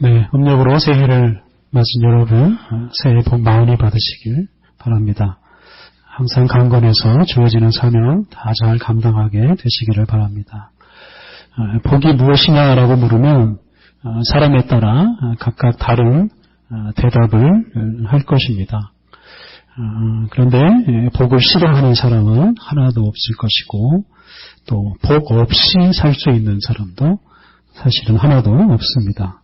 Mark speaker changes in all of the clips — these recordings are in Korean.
Speaker 1: 네, 음력으로 새해를 맞은 여러분, 새해 복 많이 받으시길 바랍니다. 항상 강건해서 주어지는 사명 다 잘 감당하게 되시기를 바랍니다. 복이 무엇이냐라고 물으면 사람에 따라 각각 다른 대답을 할 것입니다. 그런데 복을 싫어하는 사람은 하나도 없을 것이고 또 복 없이 살 수 있는 사람도 사실은 하나도 없습니다.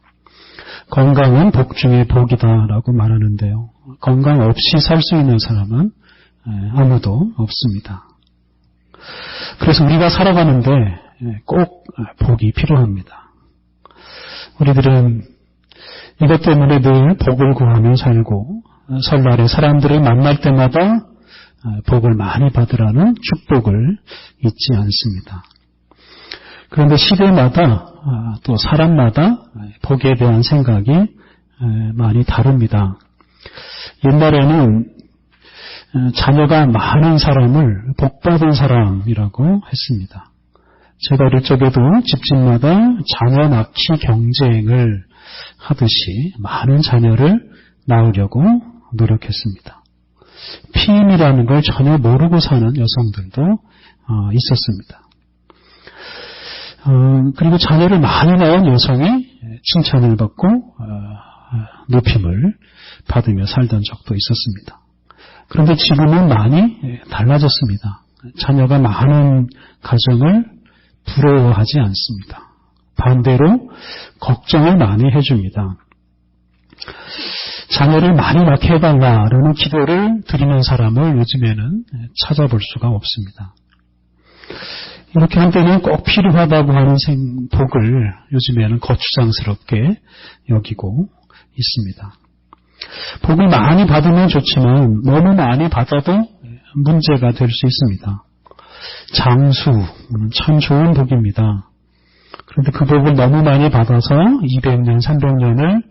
Speaker 1: 건강은 복 중에 복이다라고 말하는데요. 건강 없이 살 수 있는 사람은 아무도 없습니다. 그래서 우리가 살아가는데 꼭 복이 필요합니다. 우리들은 이것 때문에 늘 복을 구하며 살고 설날에 사람들을 만날 때마다 복을 많이 받으라는 축복을 잊지 않습니다. 그런데 시대마다 또 사람마다 복에 대한 생각이 많이 다릅니다. 옛날에는 자녀가 많은 사람을 복받은 사람이라고 했습니다. 제가 어릴 적에도 집집마다 자녀 낳기 경쟁을 하듯이 많은 자녀를 낳으려고 노력했습니다. 피임이라는 걸 전혀 모르고 사는 여성들도 있었습니다. 그리고 자녀를 많이 낳은 여성이 칭찬을 받고 높임을 받으며 살던 적도 있었습니다. 그런데 지금은 많이 달라졌습니다. 자녀가 많은 가정을 부러워하지 않습니다. 반대로 걱정을 많이 해줍니다. 자녀를 많이 낳게 해달라라는 기도를 드리는 사람을 요즘에는 찾아볼 수가 없습니다. 이렇게 한때는 꼭 필요하다고 하는 복을 요즘에는 거추장스럽게 여기고 있습니다. 복을 많이 받으면 좋지만 너무 많이 받아도 문제가 될 수 있습니다. 장수는 참 좋은 복입니다. 그런데 그 복을 너무 많이 받아서 200년, 300년을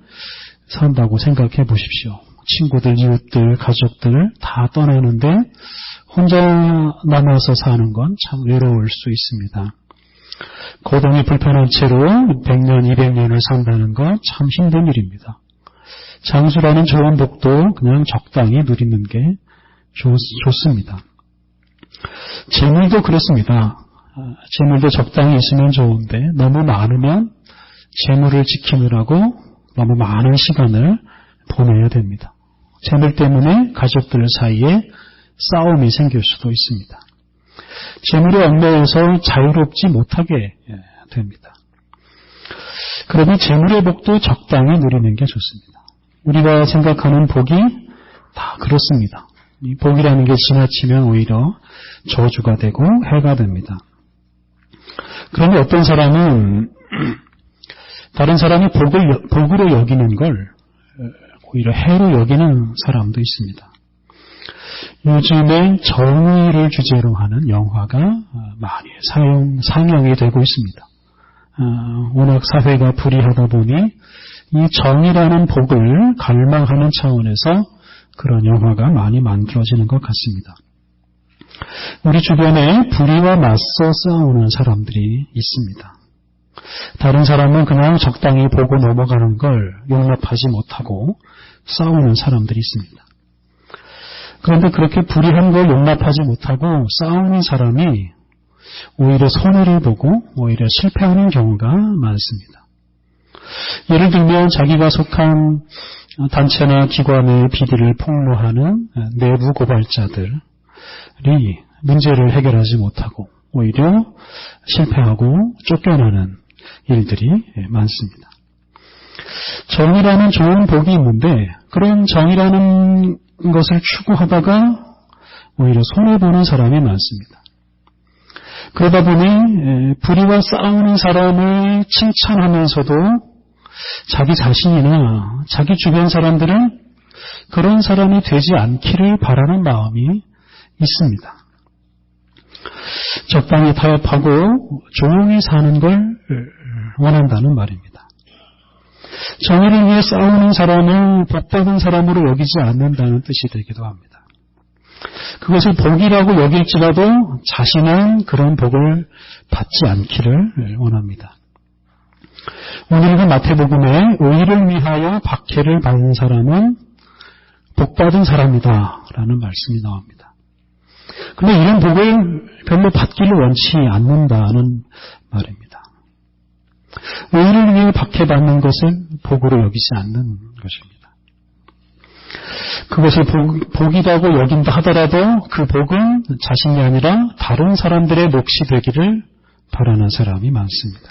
Speaker 1: 산다고 생각해 보십시오. 친구들, 이웃들, 가족들 다 떠나는데 혼자 남아서 사는 건 참 외로울 수 있습니다. 고동이 불편한 채로 100년, 200년을 산다는 건 참 힘든 일입니다. 장수라는 좋은 복도 그냥 적당히 누리는 게 좋습니다. 재물도 그렇습니다. 재물도 적당히 있으면 좋은데 너무 많으면 재물을 지키느라고 너무 많은 시간을 보내야 됩니다. 재물 때문에 가족들 사이에 싸움이 생길 수도 있습니다. 재물에 얽매여서 자유롭지 못하게 됩니다. 그러니 재물의 복도 적당히 누리는 게 좋습니다. 우리가 생각하는 복이 다 그렇습니다. 이 복이라는 게 지나치면 오히려 저주가 되고 해가 됩니다. 그런데 어떤 사람은 다른 사람이 복으로 여기는 걸 오히려 해로 여기는 사람도 있습니다. 요즘에 정의를 주제로 하는 영화가 많이 상영이 되고 있습니다. 워낙 사회가 불의하다 보니 이 정의라는 복을 갈망하는 차원에서 그런 영화가 많이 만들어지는 것 같습니다. 우리 주변에 불의와 맞서 싸우는 사람들이 있습니다. 다른 사람은 그냥 적당히 보고 넘어가는 걸 용납하지 못하고 싸우는 사람들이 있습니다. 그런데 그렇게 불의한 걸 용납하지 못하고 싸우는 사람이 오히려 손해를 보고 오히려 실패하는 경우가 많습니다. 예를 들면 자기가 속한 단체나 기관의 비리를 폭로하는 내부 고발자들이 문제를 해결하지 못하고 오히려 실패하고 쫓겨나는 일들이 많습니다. 정의라는 좋은 복이 있는데 그런 정의라는 것을 추구하다가 오히려 손해보는 사람이 많습니다. 그러다 보니 불의와 싸우는 사람을 칭찬하면서도 자기 자신이나 자기 주변 사람들은 그런 사람이 되지 않기를 바라는 마음이 있습니다. 적당히 타협하고 조용히 사는 걸 원한다는 말입니다. 정의를 위해 싸우는 사람을 복받은 사람으로 여기지 않는다는 뜻이 되기도 합니다. 그것을 복이라고 여길지라도 자신은 그런 복을 받지 않기를 원합니다. 오늘 읽은 마태복음에 의를 위하여 박해를 받는 사람은 복받은 사람이다 라는 말씀이 나옵니다. 그런데 이런 복을 별로 받기를 원치 않는다는 말입니다. 의를 위해 박해받는 것을 복으로 여기지 않는 것입니다. 그것을 복이라고 여긴다 하더라도 그 복은 자신이 아니라 다른 사람들의 몫이 되기를 바라는 사람이 많습니다.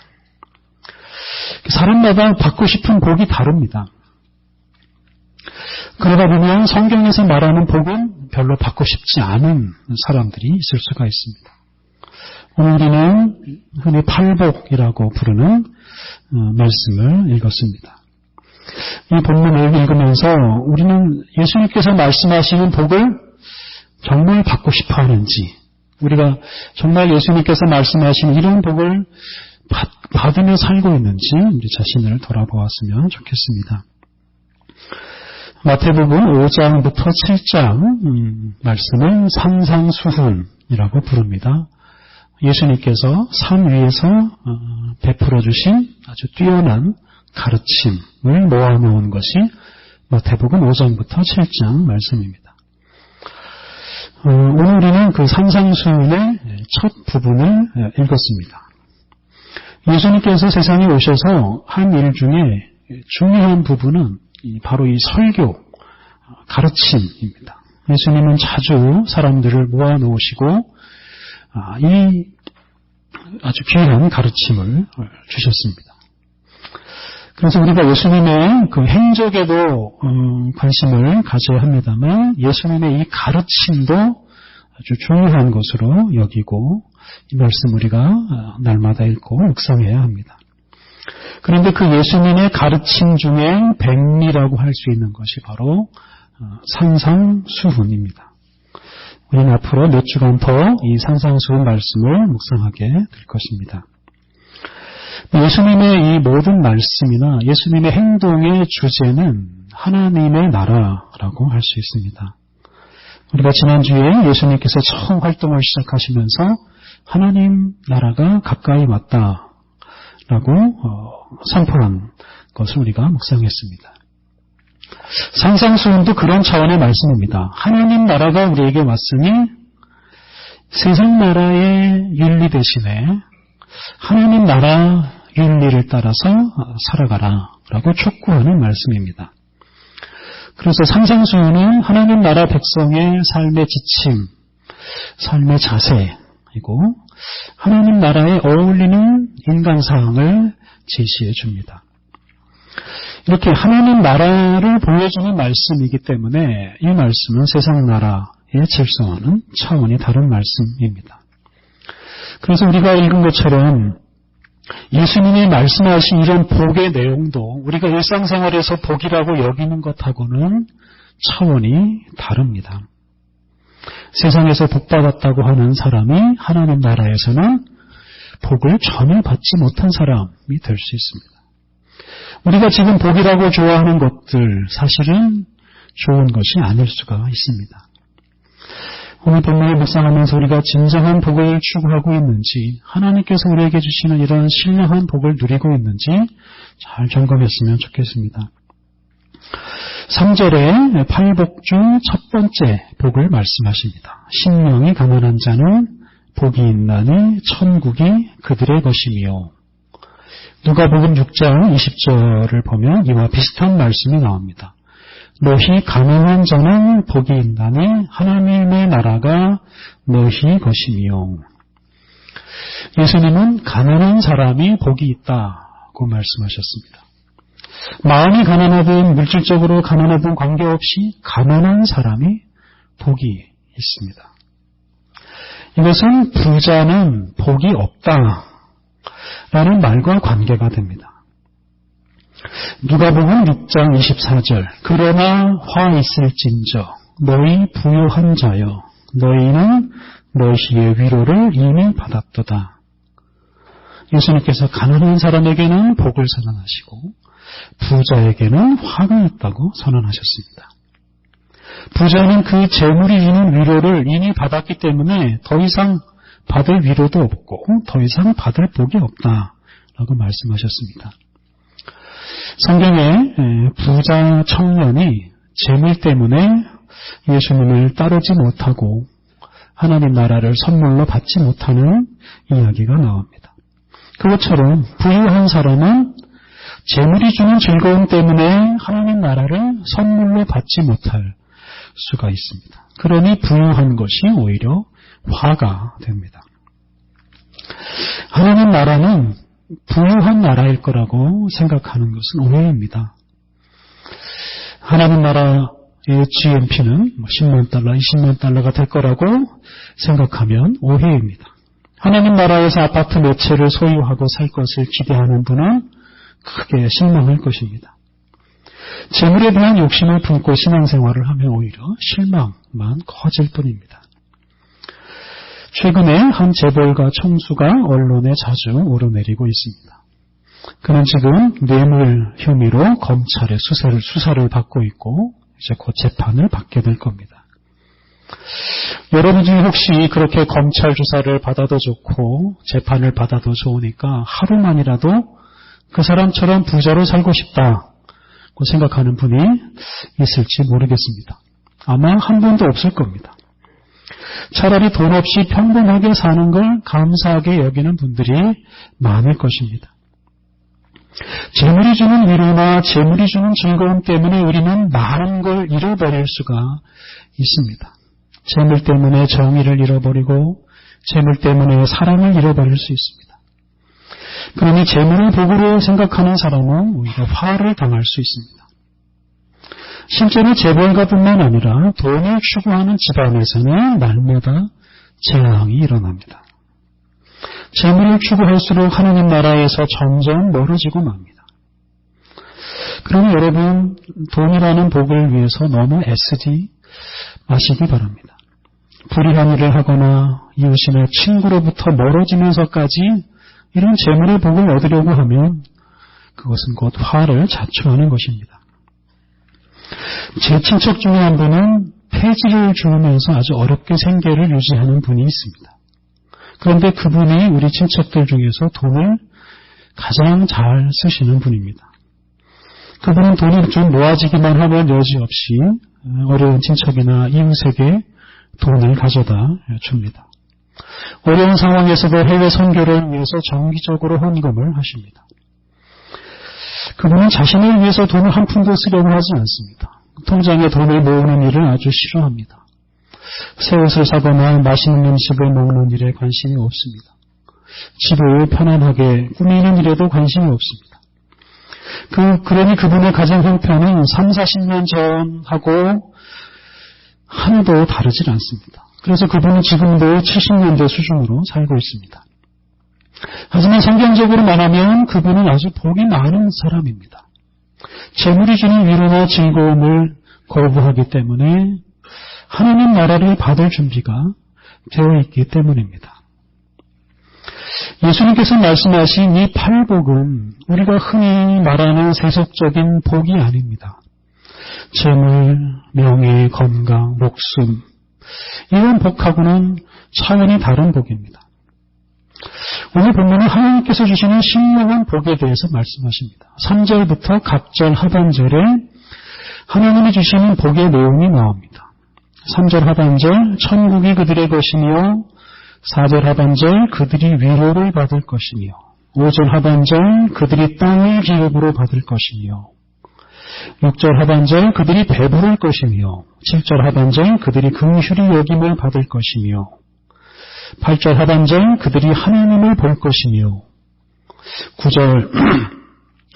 Speaker 1: 사람마다 받고 싶은 복이 다릅니다. 그러다 보면 성경에서 말하는 복은 별로 받고 싶지 않은 사람들이 있을 수가 있습니다. 오늘 우리는 흔히 팔복이라고 부르는 말씀을 읽었습니다. 이 본문을 읽으면서 우리는 예수님께서 말씀하시는 복을 정말 받고 싶어 하는지, 우리가 정말 예수님께서 말씀하시는 이런 복을 받으며 살고 있는지 우리 자신을 돌아보았으면 좋겠습니다. 마태복음 5장부터 7장 말씀을 산상수훈이라고 부릅니다. 예수님께서 산 위에서 베풀어 주신 아주 뛰어난 가르침을 모아놓은 것이 마태복음 5장부터 7장 말씀입니다. 오늘 우리는 그 산상수훈의 첫 부분을 읽었습니다. 예수님께서 세상에 오셔서 한 일 중에 중요한 부분은 바로 이 설교, 가르침입니다. 예수님은 자주 사람들을 모아놓으시고 이 아주 귀한 가르침을 주셨습니다. 그래서 우리가 예수님의 그 행적에도 관심을 가져야 합니다만 예수님의 이 가르침도 아주 중요한 것으로 여기고 이 말씀 우리가 날마다 읽고 묵상해야 합니다. 그런데 그 예수님의 가르침 중에 백미라고 할 수 있는 것이 바로 산상수훈입니다. 우리는 앞으로 몇 주간 더 이 산상수훈 말씀을 묵상하게 될 것입니다. 예수님의 이 모든 말씀이나 예수님의 행동의 주제는 하나님의 나라라고 할 수 있습니다. 우리가 지난주에 예수님께서 처음 활동을 시작하시면서 하나님 나라가 가까이 왔다라고 선포한 것을 우리가 묵상했습니다. 산상수훈도 그런 차원의 말씀입니다. 하나님 나라가 우리에게 왔으니 세상 나라의 윤리 대신에 하나님 나라 윤리를 따라서 살아가라 라고 촉구하는 말씀입니다. 그래서 산상수훈은 하나님 나라 백성의 삶의 지침, 삶의 자세이고 하나님 나라에 어울리는 인간사항을 제시해 줍니다. 이렇게 하나님 나라를 보여주는 말씀이기 때문에 이 말씀은 세상 나라의 질서와는 차원이 다른 말씀입니다. 그래서 우리가 읽은 것처럼 예수님이 말씀하신 이런 복의 내용도 우리가 일상생활에서 복이라고 여기는 것하고는 차원이 다릅니다. 세상에서 복받았다고 하는 사람이 하나님 나라에서는 복을 전혀 받지 못한 사람이 될 수 있습니다. 우리가 지금 복이라고 좋아하는 것들 사실은 좋은 것이 아닐 수가 있습니다. 오늘 본문을 묵상하면서 우리가 진정한 복을 추구하고 있는지, 하나님께서 우리에게 주시는 이런 신령한 복을 누리고 있는지 잘 점검했으면 좋겠습니다. 3절에 팔복 중 첫 번째 복을 말씀하십니다. 심령이 가난한 자는 복이 있나니 천국이 그들의 것이며. 누가복음 6장 20절을 보면 이와 비슷한 말씀이 나옵니다. 너희 가난한 자는 복이 있나니 하나님의 나라가 너희 것이며. 예수님은 가난한 사람이 복이 있다고 말씀하셨습니다. 마음이 가난하든 물질적으로 가난하든 관계없이 가난한 사람이 복이 있습니다. 이것은 부자는 복이 없다라는 말과 관계가 됩니다. 누가복음 6장 24절 그러나 화 있을진저 너희 부유한 자여 너희는 너희의 위로를 이미 받았도다. 예수님께서 가난한 사람에게는 복을 선언하시고 부자에게는 화가 있다고 선언하셨습니다. 부자는 그 재물이 주는 위로를 이미 받았기 때문에 더 이상 받을 위로도 없고 더 이상 받을 복이 없다 라고 말씀하셨습니다. 성경에 부자 청년이 재물 때문에 예수님을 따르지 못하고 하나님 나라를 선물로 받지 못하는 이야기가 나옵니다. 그것처럼 부유한 사람은 재물이 주는 즐거움 때문에 하나님 나라를 선물로 받지 못할 수가 있습니다. 그러니 부유한 것이 오히려 화가 됩니다. 하나님 나라는 부유한 나라일 거라고 생각하는 것은 오해입니다. 하나님 나라의 GNP는 10만 달러, 20만 달러가 될 거라고 생각하면 오해입니다. 하나님 나라에서 아파트 몇 채를 소유하고 살 것을 기대하는 분은 크게 실망할 것입니다. 재물에 대한 욕심을 품고 신앙생활을 하면 오히려 실망만 커질 뿐입니다. 최근에 한 재벌가 총수가 언론에 자주 오르내리고 있습니다. 그는 지금 뇌물 혐의로 검찰의 수사를 받고 있고 이제 곧 재판을 받게 될 겁니다. 여러분 중에 혹시 그렇게 검찰 조사를 받아도 좋고 재판을 받아도 좋으니까 하루만이라도 그 사람처럼 부자로 살고 싶다고 생각하는 분이 있을지 모르겠습니다. 아마 한 분도 없을 겁니다. 차라리 돈 없이 평범하게 사는 걸 감사하게 여기는 분들이 많을 것입니다. 재물이 주는 위로나 재물이 주는 즐거움 때문에 우리는 많은 걸 잃어버릴 수가 있습니다. 재물 때문에 정의를 잃어버리고 재물 때문에 사랑을 잃어버릴 수 있습니다. 그러니 재물을 복으로 생각하는 사람은 오히려 화를 당할 수 있습니다. 실제로 재벌가뿐만 아니라 돈을 추구하는 집안에서는 날마다 재앙이 일어납니다. 재물을 추구할수록 하나님 나라에서 점점 멀어지고 맙니다. 그러니 여러분, 돈이라는 복을 위해서 너무 애쓰지 마시기 바랍니다. 불의한 일을 하거나 이웃이나 친구로부터 멀어지면서까지 이런 재물의 복을 얻으려고 하면 그것은 곧 화를 자초하는 것입니다. 제 친척 중에 한 분은 폐지를 주면서 아주 어렵게 생계를 유지하는 분이 있습니다. 그런데 그분이 우리 친척들 중에서 돈을 가장 잘 쓰시는 분입니다. 그분은 돈이 좀 모아지기만 하면 여지없이 어려운 친척이나 이웃에게 돈을 가져다 줍니다. 어려운 상황에서도 해외 선교를 위해서 정기적으로 헌금을 하십니다. 그분은 자신을 위해서 돈을 한 푼도 쓰려고 하지 않습니다. 통장에 돈을 모으는 일을 아주 싫어합니다. 새 옷을 사거나 맛있는 음식을 먹는 일에 관심이 없습니다. 집을 편안하게 꾸미는 일에도 관심이 없습니다. 그러니 그분의 가정 형편은 3, 40년 전하고 하나도 다르질 않습니다. 그래서 그분은 지금도 70년대 수준으로 살고 있습니다. 하지만 성경적으로 말하면 그분은 아주 복이 많은 사람입니다. 재물이 주는 위로나 즐거움을 거부하기 때문에 하나님 나라를 받을 준비가 되어 있기 때문입니다. 예수님께서 말씀하신 이 팔복은 우리가 흔히 말하는 세속적인 복이 아닙니다. 재물, 명예, 건강, 목숨, 이런 복하고는 차원이 다른 복입니다. 오늘 본문은 하나님께서 주시는 신령한 복에 대해서 말씀하십니다. 3절부터 각절 하반절에 하나님이 주시는 복의 내용이 나옵니다. 3절 하반절, 천국이 그들의 것이며 4절 하반절, 그들이 위로를 받을 것이며 5절 하반절, 그들이 땅을 기업으로 받을 것이며 6절 하반절, 그들이 배부를 것이며 7절 하반절, 그들이 긍휼히 여김을 받을 것이며 8절 하반절, 그들이 하나님을 볼 것이며 9절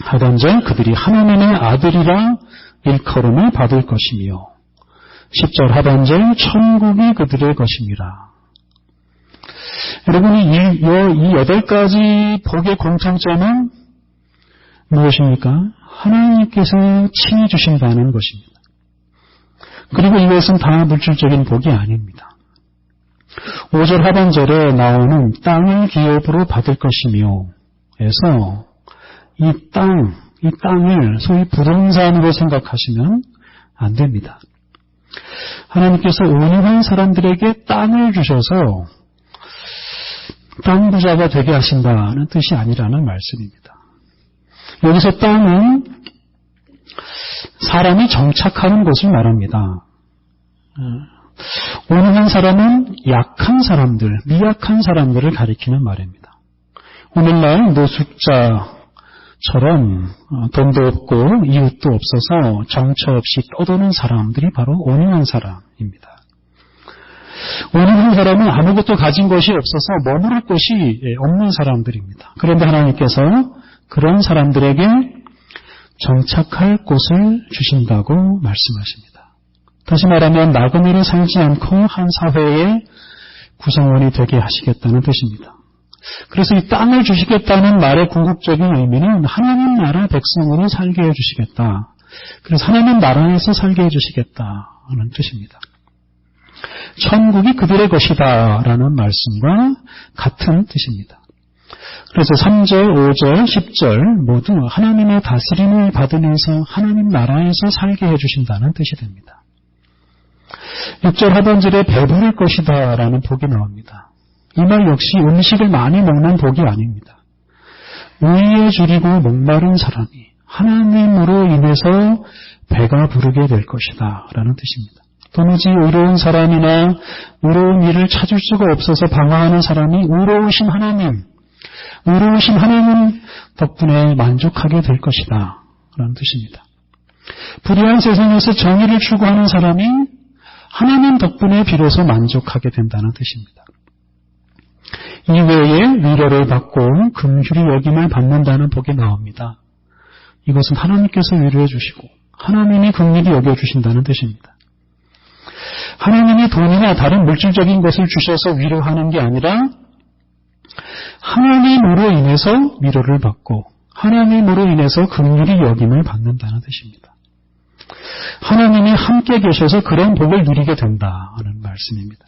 Speaker 1: 하반절, 그들이 하나님의 아들이라 일컬음을 받을 것이며 10절 하반절, 천국이 그들의 것입니다. 여러분이 이 8가지 복의 공통점은 무엇입니까? 하나님께서 친히 주신다는 것입니다. 그리고 이것은 다 물질적인 복이 아닙니다. 5절 하반절에 나오는 땅을 기업으로 받을 것이며 에서 이 땅을 소위 부동산으로 생각하시면 안 됩니다. 하나님께서 온유한 사람들에게 땅을 주셔서 땅 부자가 되게 하신다는 뜻이 아니라는 말씀입니다. 여기서 땅은 사람이 정착하는 곳을 말합니다. 온유한 사람은 약한 사람들, 미약한 사람들을 가리키는 말입니다. 오늘날 노숙자처럼 돈도 없고 이웃도 없어서 정처 없이 떠도는 사람들이 바로 온유한 사람입니다. 온유한 사람은 아무것도 가진 것이 없어서 머무를 곳이 없는 사람들입니다. 그런데 하나님께서 그런 사람들에게 정착할 곳을 주신다고 말씀하십니다. 다시 말하면 나그네로 살지 않고 한 사회의 구성원이 되게 하시겠다는 뜻입니다. 그래서 이 땅을 주시겠다는 말의 궁극적인 의미는 하나님 나라 백성으로 살게 해주시겠다. 그래서 하나님 나라에서 살게 해주시겠다는 뜻입니다. 천국이 그들의 것이다 라는 말씀과 같은 뜻입니다. 그래서 3절, 5절, 10절 모두 하나님의 다스림을 받으면서 하나님 나라에서 살게 해주신다는 뜻이 됩니다. 6절 하반절에 배부를 것이다 라는 복이 나옵니다. 이 말 역시 음식을 많이 먹는 복이 아닙니다. 의에 줄이고 목마른 사람이 하나님으로 인해서 배가 부르게 될 것이다 라는 뜻입니다. 도무지 의로운 사람이나 의로운 일을 찾을 수가 없어서 방황하는 사람이 의로우신 하나님 덕분에 만족하게 될 것이다 라는 뜻입니다. 불의한 세상에서 정의를 추구하는 사람이 하나님 덕분에 비로소 만족하게 된다는 뜻입니다. 이외에 위로를 받고 긍휼히 여김을 받는다는 복이 나옵니다. 이것은 하나님께서 위로해 주시고 하나님이 긍휼히 여겨주신다는 뜻입니다. 하나님이 돈이나 다른 물질적인 것을 주셔서 위로하는 게 아니라 하나님으로 인해서 위로를 받고 하나님으로 인해서 긍휼히 여김을 받는다는 뜻입니다. 하나님이 함께 계셔서 그런 복을 누리게 된다는 말씀입니다.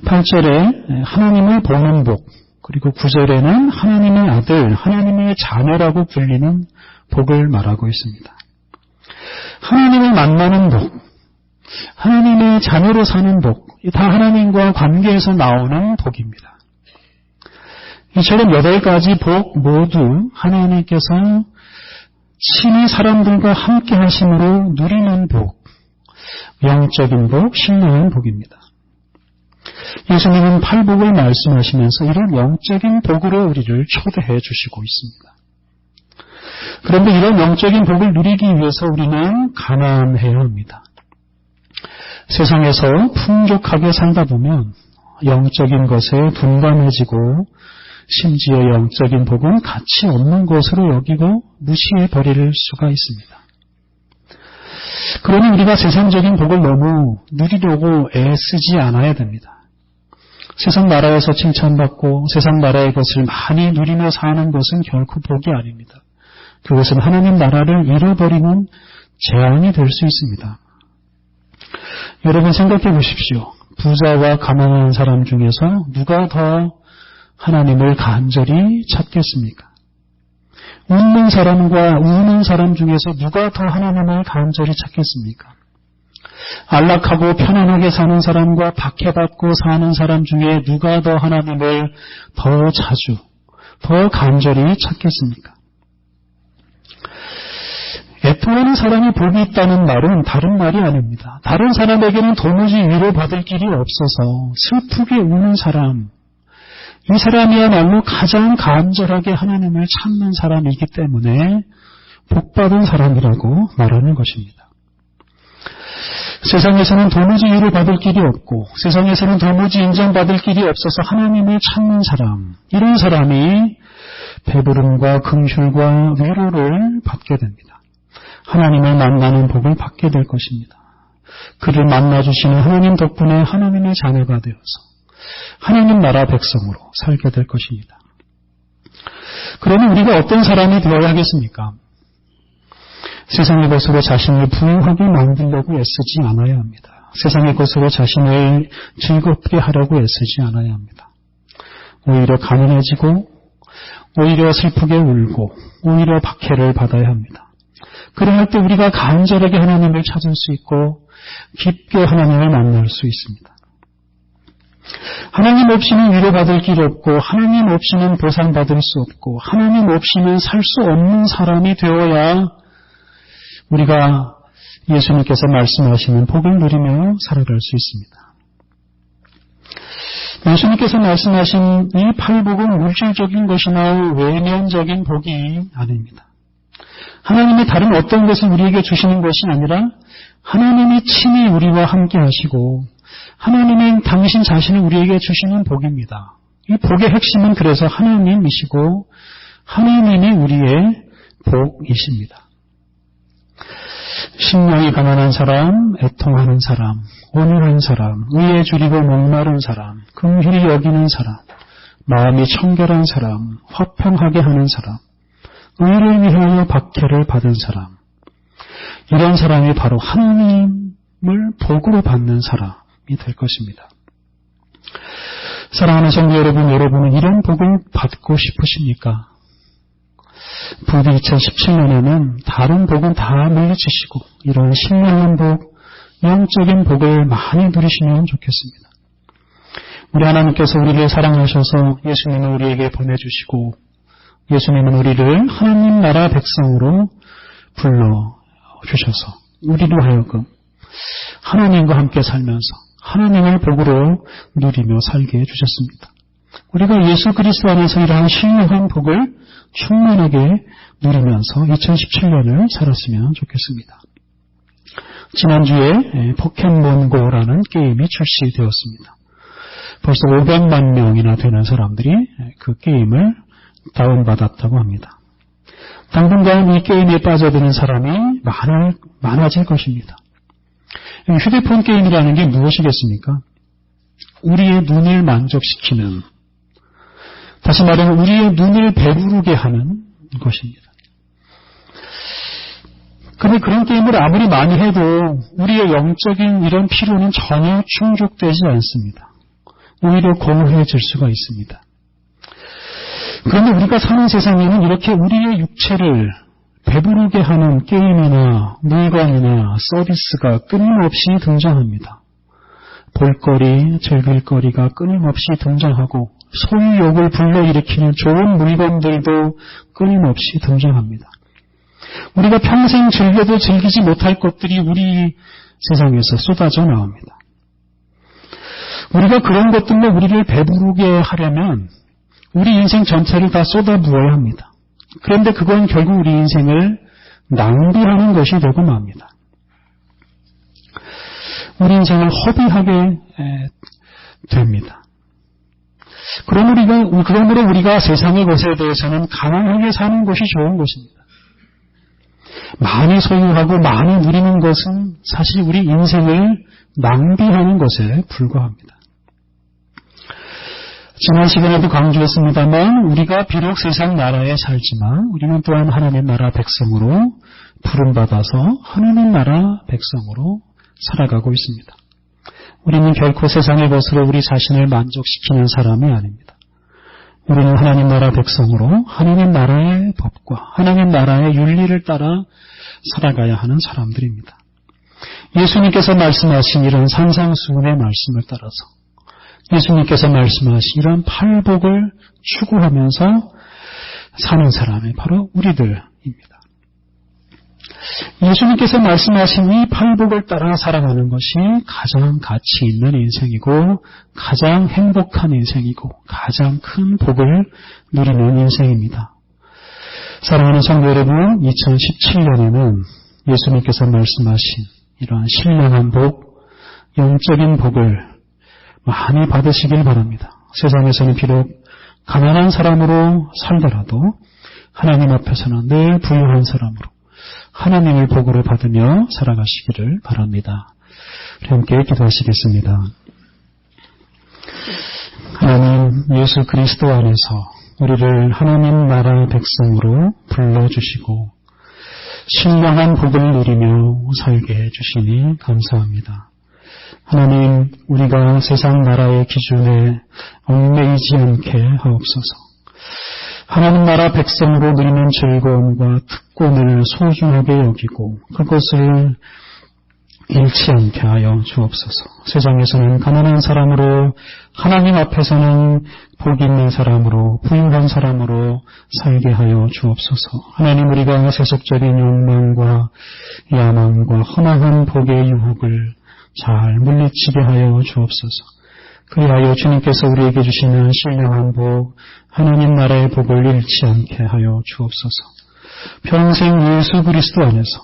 Speaker 1: 8절에 하나님을 보는 복, 그리고 9절에는 하나님의 아들, 하나님의 자녀라고 불리는 복을 말하고 있습니다. 하나님을 만나는 복, 하나님의 자녀로 사는 복, 다 하나님과 관계에서 나오는 복입니다. 이처럼 8가지 복 모두 하나님께서 친히 사람들과 함께 하심으로 누리는 복, 영적인 복, 신령한 복입니다. 예수님은 팔복을 말씀하시면서 이런 영적인 복으로 우리를 초대해 주시고 있습니다. 그런데 이런 영적인 복을 누리기 위해서 우리는 가난해야 합니다. 세상에서 풍족하게 살다 보면 영적인 것에 둔감해지고 심지어 영적인 복은 가치 없는 것으로 여기고 무시해 버릴 수가 있습니다. 그러니 우리가 세상적인 복을 너무 누리려고 애쓰지 않아야 됩니다. 세상 나라에서 칭찬받고 세상 나라의 것을 많이 누리며 사는 것은 결코 복이 아닙니다. 그것은 하나님 나라를 잃어버리는 재앙이 될 수 있습니다. 여러분 생각해 보십시오. 부자와 가난한 사람 중에서 누가 더 하나님을 간절히 찾겠습니까? 웃는 사람과 우는 사람 중에서 누가 더 하나님을 간절히 찾겠습니까? 안락하고 편안하게 사는 사람과 박해받고 사는 사람 중에 누가 더 하나님을 더 자주, 더 간절히 찾겠습니까? 애통하는 사람이 복이 있다는 말은 다른 말이 아닙니다. 다른 사람에게는 도무지 위로받을 길이 없어서 슬프게 우는 사람, 이 사람이야말로 가장 간절하게 하나님을 찾는 사람이기 때문에 복받은 사람이라고 말하는 것입니다. 세상에서는 도무지 위로받을 길이 없고 세상에서는 도무지 인정받을 길이 없어서 하나님을 찾는 사람, 이런 사람이 배부름과 긍휼과 위로를 받게 됩니다. 하나님을 만나는 복을 받게 될 것입니다. 그를 만나주시는 하나님 덕분에 하나님의 자녀가 되어서 하나님 나라 백성으로 살게 될 것입니다. 그러면 우리가 어떤 사람이 되어야 하겠습니까? 세상의 것으로 자신을 부유하게 만들려고 애쓰지 않아야 합니다. 세상의 것으로 자신을 즐겁게 하려고 애쓰지 않아야 합니다. 오히려 가난해지고 오히려 슬프게 울고 오히려 박해를 받아야 합니다. 그럴 때 우리가 간절하게 하나님을 찾을 수 있고 깊게 하나님을 만날 수 있습니다. 하나님 없이는 위로받을 길 없고 하나님 없이는 보상받을 수 없고 하나님 없이는 살 수 없는 사람이 되어야 우리가 예수님께서 말씀하시는 복을 누리며 살아갈 수 있습니다. 예수님께서 말씀하신 이 팔복은 물질적인 것이나 외면적인 복이 아닙니다. 하나님의 다른 어떤 것을 우리에게 주시는 것이 아니라 하나님이 친히 우리와 함께 하시고 하나님의 당신 자신을 우리에게 주시는 복입니다. 이 복의 핵심은 그래서 하나님이시고 하나님이 우리의 복이십니다. 심령이 가난한 사람, 애통하는 사람, 온유한 사람, 의에 줄이고 목마른 사람, 긍휼히 여기는 사람, 마음이 청결한 사람, 화평하게 하는 사람, 의를 위하여 박해를 받은 사람, 이런 사람이 바로 하나님을 복으로 받는 사람이 될 것입니다. 사랑하는 성도 여러분, 여러분은 이런 복을 받고 싶으십니까? 부디 2017년에는 다른 복은 다 물리치시고 이런 신령한 복, 영적인 복을 많이 누리시면 좋겠습니다. 우리 하나님께서 우리를 사랑하셔서 예수님을 우리에게 보내주시고 예수님은 우리를 하나님 나라 백성으로 불러주셔서 우리로 하여금 하나님과 함께 살면서 하나님을 복으로 누리며 살게 해주셨습니다. 우리가 예수 그리스도 안에서 이러한 신령한 복을 충만하게 누리면서 2017년을 살았으면 좋겠습니다. 지난주에 포켓몬고라는 게임이 출시되었습니다. 벌써 500만 명이나 되는 사람들이 그 게임을 다운받았다고 합니다. 당분간 이 게임에 빠져드는 사람이 많아질 것입니다. 휴대폰 게임이라는 게 무엇이겠습니까? 우리의 눈을 만족시키는, 다시 말하면 우리의 눈을 배부르게 하는 것입니다. 그런데 그런 게임을 아무리 많이 해도 우리의 영적인 이런 필요는 전혀 충족되지 않습니다. 오히려 공허해질 수가 있습니다. 그런데 우리가 사는 세상에는 이렇게 우리의 육체를 배부르게 하는 게임이나 물건이나 서비스가 끊임없이 등장합니다. 볼거리, 즐길거리가 끊임없이 등장하고 소유욕을 불러일으키는 좋은 물건들도 끊임없이 등장합니다. 우리가 평생 즐겨도 즐기지 못할 것들이 우리 세상에서 쏟아져 나옵니다. 우리가 그런 것들로 우리를 배부르게 하려면 우리 인생 전체를 다 쏟아부어야 합니다. 그런데 그건 결국 우리 인생을 낭비하는 것이 되고 맙니다. 우리 인생을 허비하게 됩니다. 그러므로 우리가 세상의 것에 대해서는 가난하게 사는 것이 좋은 것입니다. 많이 소유하고 많이 누리는 것은 사실 우리 인생을 낭비하는 것에 불과합니다. 지난 시간에도 강조했습니다만 우리가 비록 세상 나라에 살지만 우리는 또한 하나님 나라 백성으로 부름받아서 하나님 나라 백성으로 살아가고 있습니다. 우리는 결코 세상의 것으로 우리 자신을 만족시키는 사람이 아닙니다. 우리는 하나님 나라 백성으로 하나님 나라의 법과 하나님 나라의 윤리를 따라 살아가야 하는 사람들입니다. 예수님께서 말씀하신 이런 산상수훈의 말씀을 따라서 예수님께서 말씀하신 이런 팔복을 추구하면서 사는 사람이 바로 우리들입니다. 예수님께서 말씀하신 이 팔복을 따라 살아가는 것이 가장 가치 있는 인생이고 가장 행복한 인생이고 가장 큰 복을 누리는 인생입니다. 사랑하는 성도 여러분, 2017년에는 예수님께서 말씀하신 이러한 신령한 복, 영적인 복을 많이 받으시길 바랍니다. 세상에서는 비록 가난한 사람으로 살더라도 하나님 앞에서는 늘 부유한 사람으로 하나님을 복으로 받으며 살아가시기를 바랍니다. 우리 함께 기도하시겠습니다. 하나님, 예수 그리스도 안에서 우리를 하나님 나라 백성으로 불러주시고 신령한 복을 누리며 살게 해주시니 감사합니다. 하나님, 우리가 세상 나라의 기준에 얽매이지 않게 하옵소서. 하나님 나라 백성으로 누리는 즐거움과 특권을 소중하게 여기고 그것을 잃지 않게 하여 주옵소서. 세상에서는 가난한 사람으로, 하나님 앞에서는 복 있는 사람으로, 부유한 사람으로 살게 하여 주옵소서. 하나님, 우리가 세속적인 욕망과 야망과 허망한 복의 유혹을 잘 물리치게 하여 주옵소서. 그리하여 주님께서 우리에게 주시는 신령한 복, 하나님 나라의 복을 잃지 않게 하여 주옵소서. 평생 예수 그리스도 안에서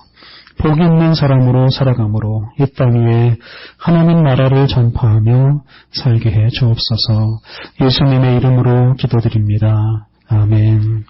Speaker 1: 복 있는 사람으로 살아가므로 이 땅 위에 하나님 나라를 전파하며 살게 해 주옵소서. 예수님의 이름으로 기도드립니다. 아멘.